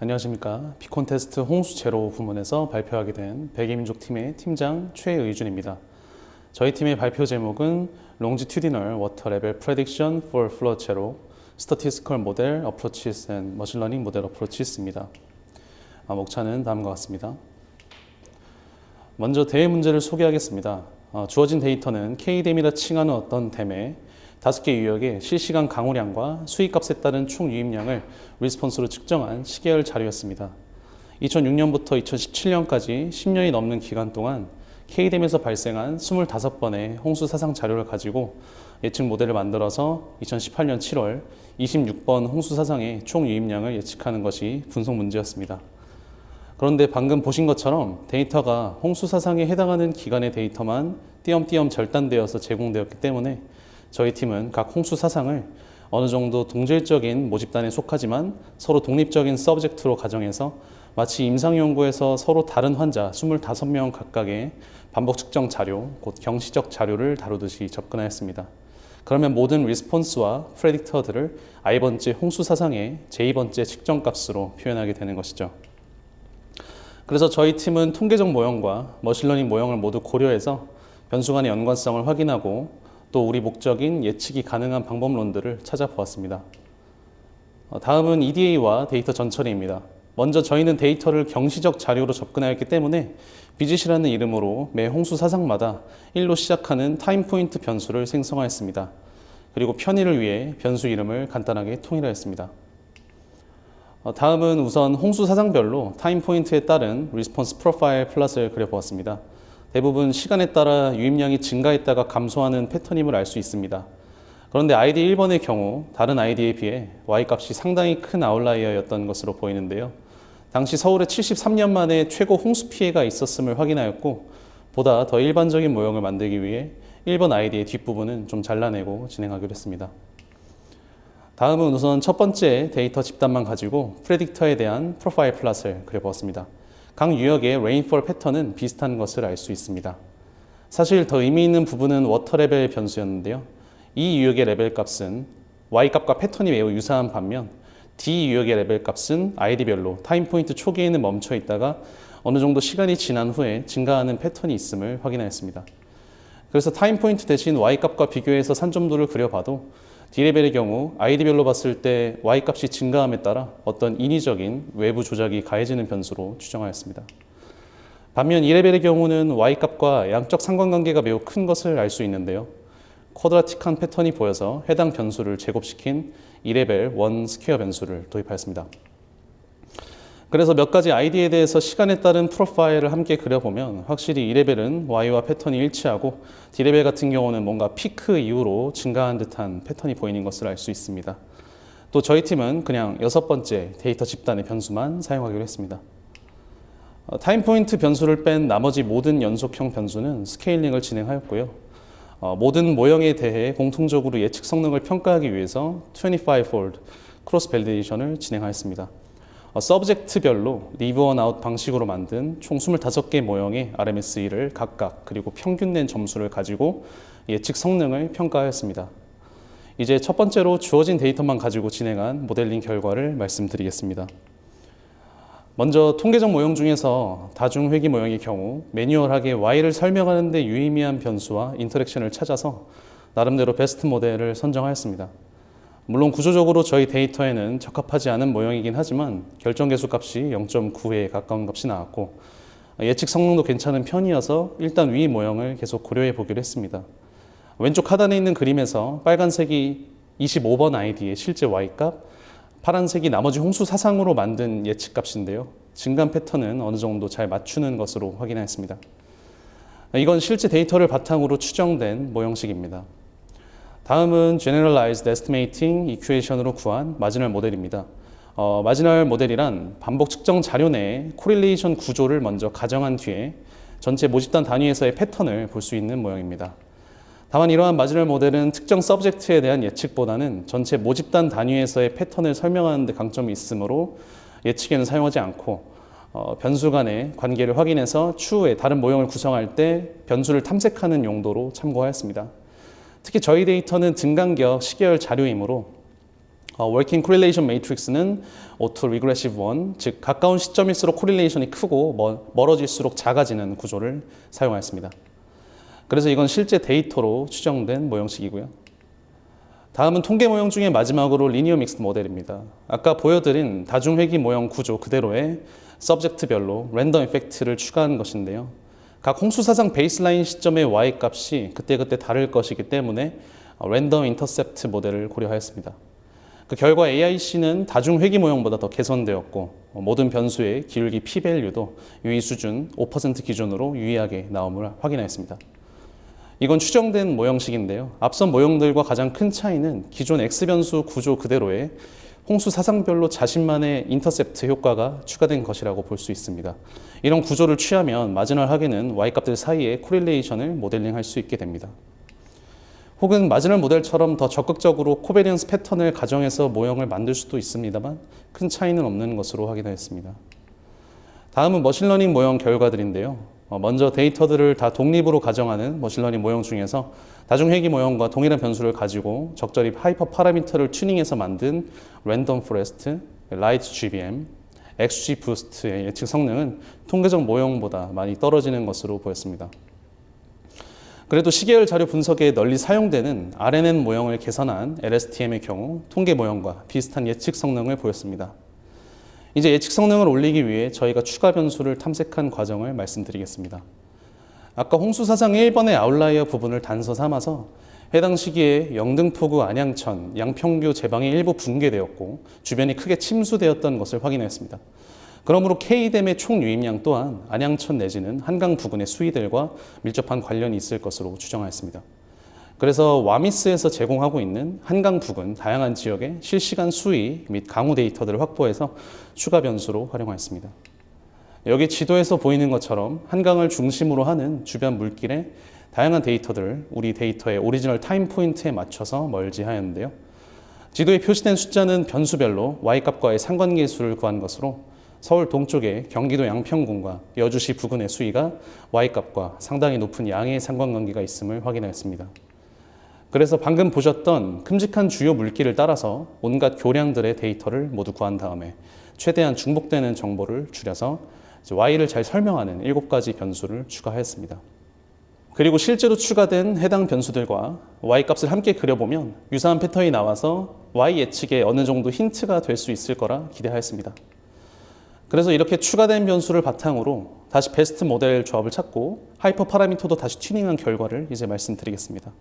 안녕하십니까. 비콘테스트 홍수 제로 부문에서 발표하게 된 백이민족 팀의 팀장 최의준입니다. 저희 팀의 발표 제목은 Longitudinal Water Level Prediction for Flood Zero Statistical Model Approaches and Machine Learning Model Approaches입니다. 목차는 다음과 같습니다. 먼저 대회 문제를 소개하겠습니다. 주어진 데이터는 K댐이라 칭하는 어떤 댐에 5개 유역의 실시간 강우량과 수익값에 따른 총 유입량을 리스폰스로 측정한 시계열 자료였습니다. 2006년부터 2017년까지 10년이 넘는 기간 동안 K댐에서 발생한 25번의 홍수 사상 자료를 가지고 예측 모델을 만들어서 2018년 7월 26번 홍수 사상의 총 유입량을 예측하는 것이 분석 문제였습니다. 그런데 방금 보신 것처럼 데이터가 홍수 사상에 해당하는 기간의 데이터만 띄엄띄엄 절단되어서 제공되었기 때문에 저희 팀은 각 홍수 사상을 어느 정도 동질적인 모집단에 속하지만 서로 독립적인 서브젝트로 가정해서 마치 임상연구에서 서로 다른 환자 25명 각각의 반복 측정 자료, 곧 경시적 자료를 다루듯이 접근하였습니다. 그러면 모든 리스폰스와 프레딕터들을 i번째 홍수 사상의 j2번째 측정값으로 표현하게 되는 것이죠. 그래서 저희 팀은 통계적 모형과 머신러닝 모형을 모두 고려해서 변수 간의 연관성을 확인하고 또 우리 목적인 예측이 가능한 방법론들을 찾아보았습니다. 다음은 EDA와 데이터 전처리입니다. 먼저 저희는 데이터를 경시적 자료로 접근하였기 때문에 BGC라는 이름으로 매 홍수 사상마다 1로 시작하는 타임 포인트 변수를 생성하였습니다. 그리고 편의를 위해 변수 이름을 간단하게 통일하였습니다. 다음은 우선 홍수 사상별로 타임 포인트에 따른 리스폰스 프로파일 플롯을 그려보았습니다. 대부분 시간에 따라 유입량이 증가했다가 감소하는 패턴임을 알 수 있습니다. 그런데 아이디 1번의 경우 다른 아이디에 비해 Y값이 상당히 큰 아웃라이어였던 것으로 보이는데요. 당시 서울에 73년 만에 최고 홍수 피해가 있었음을 확인하였고 보다 더 일반적인 모형을 만들기 위해 1번 아이디의 뒷부분은 좀 잘라내고 진행하기로 했습니다. 다음은 우선 첫 번째 데이터 집단만 가지고 프레딕터에 대한 프로파일 플롯을 그려보았습니다. 각 유역의 레인폴 패턴은 비슷한 것을 알 수 있습니다. 사실 더 의미 있는 부분은 워터 레벨 변수였는데요. 이 유역의 레벨 값은 Y값과 패턴이 매우 유사한 반면 D 유역의 레벨 값은 아이디별로 타임 포인트 초기에는 멈춰 있다가 어느 정도 시간이 지난 후에 증가하는 패턴이 있음을 확인하였습니다. 그래서 타임 포인트 대신 Y값과 비교해서 산점도를 그려봐도 D레벨의 경우 아이디별로 봤을 때 Y값이 증가함에 따라 어떤 인위적인 외부 조작이 가해지는 변수로 추정하였습니다. 반면 E레벨의 경우는 Y값과 양적 상관관계가 매우 큰 것을 알 수 있는데요. 쿼드라틱한 패턴이 보여서 해당 변수를 제곱시킨 E레벨 1 스퀘어 변수를 도입하였습니다. 그래서 몇 가지 아이디에 대해서 시간에 따른 프로파일을 함께 그려보면 확실히 E레벨은 Y와 패턴이 일치하고 D레벨 같은 경우는 뭔가 피크 이후로 증가한 듯한 패턴이 보이는 것을 알 수 있습니다. 또 저희 팀은 그냥 6번째 데이터 집단의 변수만 사용하기로 했습니다. 타임 포인트 변수를 뺀 나머지 모든 연속형 변수는 스케일링을 진행하였고요. 모든 모형에 대해 공통적으로 예측 성능을 평가하기 위해서 25fold 크로스 밸리데이션을 진행하였습니다. 서브젝트별로 리브 원 아웃 방식으로 만든 총 25개 모형의 RMSE를 각각 그리고 평균 낸 점수를 가지고 예측 성능을 평가하였습니다. 이제 첫 번째로 주어진 데이터만 가지고 진행한 모델링 결과를 말씀드리겠습니다. 먼저 통계적 모형 중에서 다중회귀 모형의 경우 매뉴얼하게 Y를 설명하는 데 유의미한 변수와 인터랙션을 찾아서 나름대로 베스트 모델을 선정하였습니다. 물론 구조적으로 저희 데이터에는 적합하지 않은 모형이긴 하지만 결정계수 값이 0.9에 가까운 값이 나왔고 예측 성능도 괜찮은 편이어서 일단 위 모형을 계속 고려해 보기로 했습니다. 왼쪽 하단에 있는 그림에서 빨간색이 25번 아이디의 실제 Y값, 파란색이 나머지 홍수 사상으로 만든 예측 값인데요. 증감 패턴은 어느 정도 잘 맞추는 것으로 확인했습니다. 이건 실제 데이터를 바탕으로 추정된 모형식입니다. 다음은 Generalized Estimating Equation으로 구한 마지널 모델입니다. 마지널 모델이란 반복 측정 자료 내에 코릴레이션 구조를 먼저 가정한 뒤에 전체 모집단 단위에서의 패턴을 볼 수 있는 모형입니다. 다만 이러한 마지널 모델은 특정 서브젝트에 대한 예측보다는 전체 모집단 단위에서의 패턴을 설명하는 데 강점이 있으므로 예측에는 사용하지 않고 변수 간의 관계를 확인해서 추후에 다른 모형을 구성할 때 변수를 탐색하는 용도로 참고하였습니다. 특히 저희 데이터는 등간격 시계열 자료이므로 Working Correlation Matrix는 Auto-Regressive One, 즉 가까운 시점일수록 코릴레이션이 크고 멀어질수록 작아지는 구조를 사용하였습니다. 그래서 이건 실제 데이터로 추정된 모형식이고요. 다음은 통계 모형 중에 마지막으로 리니어 믹스드 모델입니다. 아까 보여드린 다중회귀 모형 구조 그대로의 서브젝트별로 랜덤 이펙트를 추가한 것인데요. 각 홍수사상 베이스라인 시점의 y 값이 그때그때 다를 것이기 때문에 랜덤 인터셉트 모델을 고려하였습니다. 그 결과 AIC는 다중회귀 모형보다 더 개선되었고 모든 변수의 기울기 p-밸류도 유의 수준 5% 기준으로 유의하게 나옴을 확인하였습니다. 이건 추정된 모형식인데요. 앞선 모형들과 가장 큰 차이는 기존 X변수 구조 그대로의 홍수 사상별로 자신만의 인터셉트 효과가 추가된 것이라고 볼 수 있습니다. 이런 구조를 취하면 마지널하게는 Y값들 사이의 코릴레이션을 모델링할 수 있게 됩니다. 혹은 마지널 모델처럼 더 적극적으로 코베리언스 패턴을 가정해서 모형을 만들 수도 있습니다만 큰 차이는 없는 것으로 확인하였습니다. 다음은 머신러닝 모형 결과들인데요. 먼저 데이터들을 다 독립으로 가정하는 머신러닝 모형 중에서 다중회귀 모형과 동일한 변수를 가지고 적절히 하이퍼 파라미터를 튜닝해서 만든 랜덤 포레스트, 라이트 GBM, XG 부스트의 예측 성능은 통계적 모형보다 많이 떨어지는 것으로 보였습니다. 그래도 시계열 자료 분석에 널리 사용되는 RNN 모형을 개선한 LSTM의 경우 통계 모형과 비슷한 예측 성능을 보였습니다. 이제 예측 성능을 올리기 위해 저희가 추가 변수를 탐색한 과정을 말씀드리겠습니다. 아까 홍수사상 1번의 아웃라이어 부분을 단서 삼아서 해당 시기에 영등포구 안양천 양평교 제방이 일부 붕괴되었고 주변이 크게 침수되었던 것을 확인했습니다. 그러므로 K댐의 총 유입량 또한 안양천 내지는 한강 부근의 수위들과 밀접한 관련이 있을 것으로 추정하였습니다. 그래서 와미스에서 제공하고 있는 한강 부근 다양한 지역의 실시간 수위 및 강우 데이터들을 확보해서 추가 변수로 활용하였습니다. 여기 지도에서 보이는 것처럼 한강을 중심으로 하는 주변 물길의 다양한 데이터들을 우리 데이터의 오리지널 타임 포인트에 맞춰서 멀지하였는데요. 지도에 표시된 숫자는 변수별로 Y값과의 상관계수를 구한 것으로 서울 동쪽의 경기도 양평군과 여주시 부근의 수위가 Y값과 상당히 높은 양의 상관관계가 있음을 확인하였습니다. 그래서 방금 보셨던 큼직한 주요 물길을 따라서 온갖 교량들의 데이터를 모두 구한 다음에 최대한 중복되는 정보를 줄여서 Y를 잘 설명하는 7가지 변수를 추가하였습니다. 그리고 실제로 추가된 해당 변수들과 Y값을 함께 그려보면 유사한 패턴이 나와서 Y 예측에 어느 정도 힌트가 될 수 있을 거라 기대하였습니다. 그래서 이렇게 추가된 변수를 바탕으로 다시 베스트 모델 조합을 찾고 하이퍼 파라미터도 다시 튜닝한 결과를 이제 말씀드리겠습니다.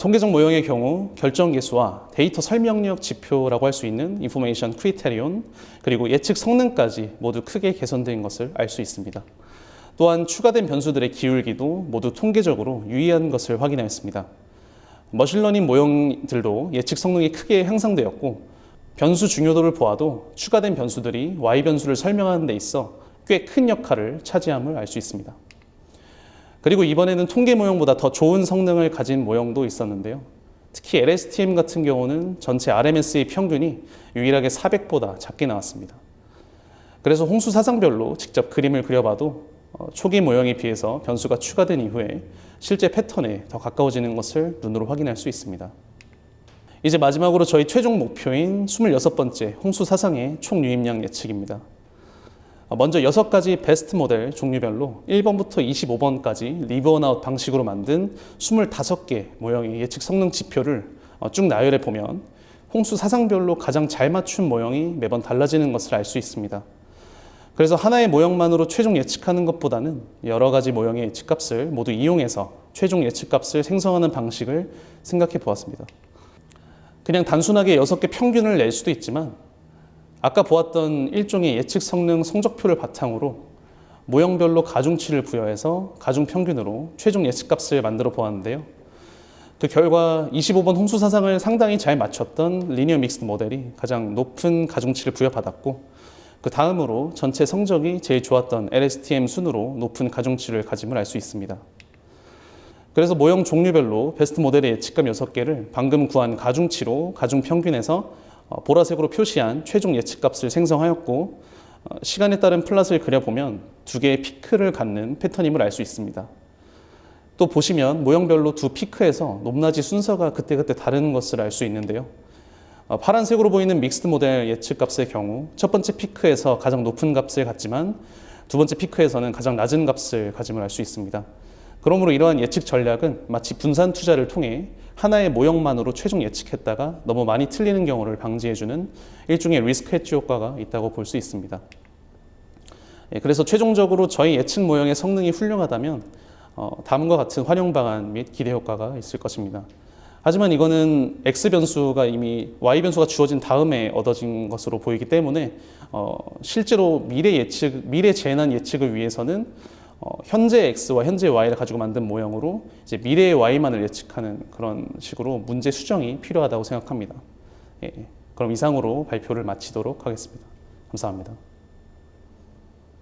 통계적 모형의 경우 결정계수와 데이터 설명력 지표라고 할 수 있는 인포메이션 크리테리온 그리고 예측 성능까지 모두 크게 개선된 것을 알 수 있습니다. 또한 추가된 변수들의 기울기도 모두 통계적으로 유의한 것을 확인하였습니다. 머신러닝 모형들도 예측 성능이 크게 향상되었고 변수 중요도를 보아도 추가된 변수들이 Y 변수를 설명하는 데 있어 꽤 큰 역할을 차지함을 알 수 있습니다. 그리고 이번에는 통계 모형보다 더 좋은 성능을 가진 모형도 있었는데요. 특히 LSTM 같은 경우는 전체 RMS의 평균이 유일하게 400보다 작게 나왔습니다. 그래서 홍수 사상별로 직접 그림을 그려봐도 초기 모형에 비해서 변수가 추가된 이후에 실제 패턴에 더 가까워지는 것을 눈으로 확인할 수 있습니다. 이제 마지막으로 저희 최종 목표인 26번째 홍수 사상의 총 유입량 예측입니다. 먼저 6가지 베스트 모델 종류별로 1번부터 25번까지 리브언아웃 방식으로 만든 25개 모형의 예측 성능 지표를 쭉 나열해 보면 홍수 사상별로 가장 잘 맞춘 모형이 매번 달라지는 것을 알 수 있습니다. 그래서 하나의 모형만으로 최종 예측하는 것보다는 여러 가지 모형의 예측값을 모두 이용해서 최종 예측값을 생성하는 방식을 생각해 보았습니다. 그냥 단순하게 6개 평균을 낼 수도 있지만 아까 보았던 일종의 예측 성능 성적표를 바탕으로 모형별로 가중치를 부여해서 가중 평균으로 최종 예측값을 만들어 보았는데요. 그 결과 25번 홍수 사상을 상당히 잘 맞췄던 리니어 믹스드 모델이 가장 높은 가중치를 부여받았고 그 다음으로 전체 성적이 제일 좋았던 LSTM 순으로 높은 가중치를 가짐을 알 수 있습니다. 그래서 모형 종류별로 베스트 모델의 예측값 6개를 방금 구한 가중치로 가중 평균해서 보라색으로 표시한 최종 예측값을 생성하였고 시간에 따른 플롯을 그려보면 2개의 피크를 갖는 패턴임을 알 수 있습니다. 또 보시면 모형별로 두 피크에서 높낮이 순서가 그때그때 다른 것을 알 수 있는데요. 파란색으로 보이는 믹스드 모델 예측 값의 경우 첫 번째 피크에서 가장 높은 값을 갖지만 두 번째 피크에서는 가장 낮은 값을 가짐을 알 수 있습니다. 그러므로 이러한 예측 전략은 마치 분산 투자를 통해 하나의 모형만으로 최종 예측했다가 너무 많이 틀리는 경우를 방지해주는 일종의 리스크 헤지 효과가 있다고 볼 수 있습니다. 그래서 최종적으로 저희 예측 모형의 성능이 훌륭하다면 다음과 같은 활용 방안 및 기대 효과가 있을 것입니다. 하지만 이거는 X 변수가 이미 Y 변수가 주어진 다음에 얻어진 것으로 보이기 때문에 실제로 미래 재난 예측을 위해서는 현재 X와 현재 Y를 가지고 만든 모형으로 이제 미래의 Y만을 예측하는 그런 식으로 문제 수정이 필요하다고 생각합니다. 그럼 이상으로 발표를 마치도록 하겠습니다. 감사합니다.